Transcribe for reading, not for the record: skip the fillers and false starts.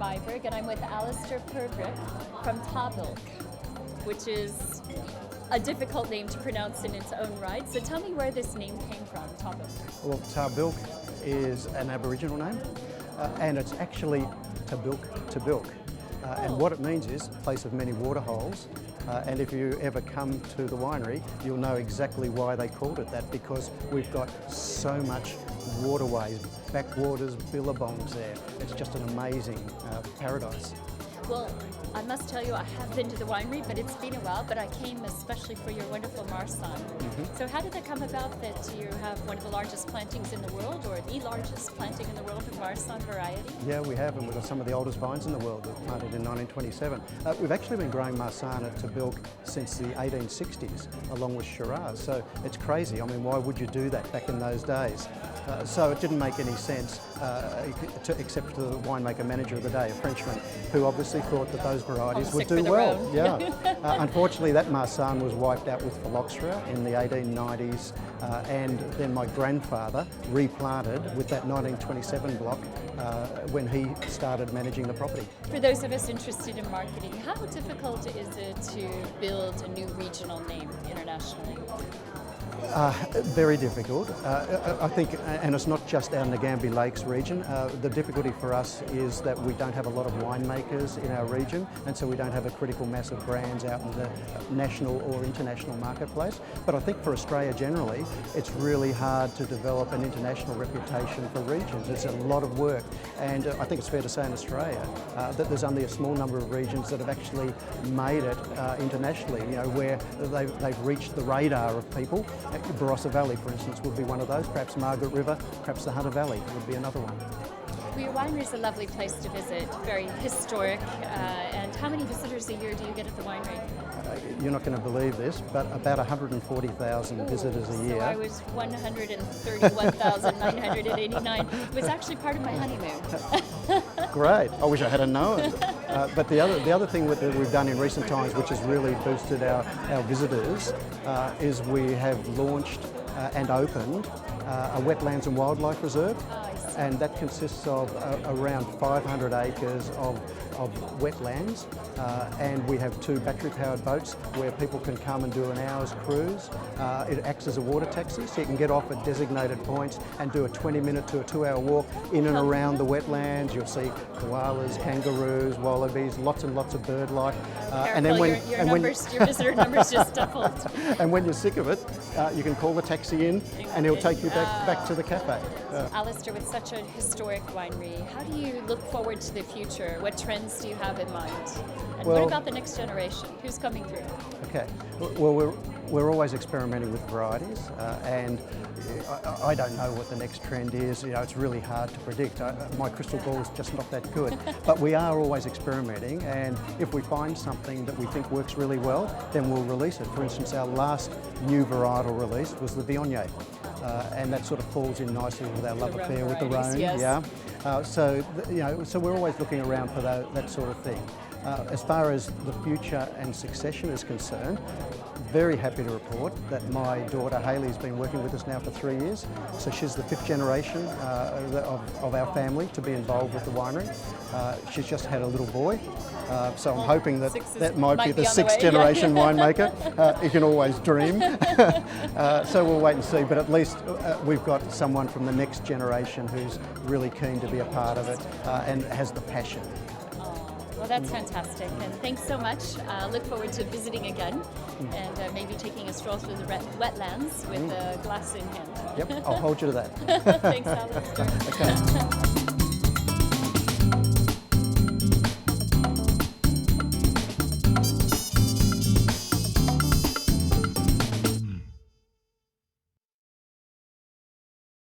Meiburg, and I'm with Alister Purbrick from Tabilk, which is a difficult name to pronounce in its own right. So tell me where this name came from, Tabilk. Well, Tahbilk is an Aboriginal name, and it's actually Tabilk Tabilk. And what it means is place of many waterholes. And if you ever come to the winery, you'll know exactly why they called it that, because we've got so much waterways, backwaters, billabongs there. It's just an amazing paradise. Well, I must tell you, I have been to the winery, but it's been a while, but I came especially for your wonderful Marsanne. So how did it come about that you have one of the largest plantings in the world, or the largest planting in the world of Marsanne variety? Yeah, we have, and we've got some of the oldest vines in the world that were planted in 1927. We've actually been growing Marsanne at Tabilk since the 1860s, along with Shiraz, so it's crazy. I mean, why would you do that back in those days? So it didn't make any sense, except to the winemaker manager of the day, a Frenchman, who obviously thought that those varieties would do well. Yeah. Unfortunately, that Marsanne was wiped out with phylloxera in the 1890s, and then my grandfather replanted with that 1927 block when he started managing the property. For those of us interested in marketing, how difficult is it to build a new regional name internationally? Very difficult. I think, and it's not just our Nagambie Lakes region. The difficulty for us is that we don't have a lot of winemakers in our region, and so we don't have a critical mass of brands out in the national or international marketplace. But I think for Australia generally, it's really hard to develop an international reputation for regions. It's a lot of work, and I think it's fair to say in Australia that there's only a small number of regions that have actually made it internationally, you know, where they've reached the radar of people. Barossa Valley, for instance, would be one of those. Perhaps Margaret River, perhaps the Hunter Valley would be another one. Well, your winery is a lovely place to visit, very historic. And how many visitors a year do you get at the winery? You're not going to believe this, but about 140,000 visitors a year. So I was 131,989. It was actually part of my honeymoon. Great. I wish I had known. But the other thing that we've done in recent times, which has really boosted our visitors, is we have launched and opened a wetlands and wildlife reserve. And that consists of around 500 acres of wetlands, and we have 2 battery-powered boats where people can come and do an hour's cruise. It acts as a water taxi, so you can get off at designated points and do a 20-minute to a 2-hour walk in and around the wetlands. You'll see koalas, kangaroos, wallabies, lots and lots of bird life. And then when your visitor numbers just doubled. And when you're sick of it, you can call the taxi in, and he'll take you back to the cafe. Alister, with such a historic winery, how do you look forward to the future? What trends do you have in mind? And what about the next generation? Who's coming through? Okay, well, we're always experimenting with varieties, and I don't know what the next trend is. You know, it's really hard to predict. My crystal ball is just not that good. But we are always experimenting, and if we find something that we think works really well, then we'll release it. For instance, our last new varietal release was the Viognier. And that sort of falls in nicely with our love affair with the Rhone. Yes. Yeah. So we're always looking around for that sort of thing. As far as the future and succession is concerned, very happy to report that my daughter Hayley's been working with us now for 3 years. So she's the 5th generation of our family to be involved with the winery. She's just had a little boy. So I'm hoping that might be the 6th generation winemaker. You can always dream. So we'll wait and see, but at least we've got someone from the next generation who's really keen to be a part of it and has the passion. Well, that's fantastic, and thanks so much. Look forward to visiting again and maybe taking a stroll through the wetlands with a glass in hand. Yep, I'll hold you to that. Thanks, Alister. Okay.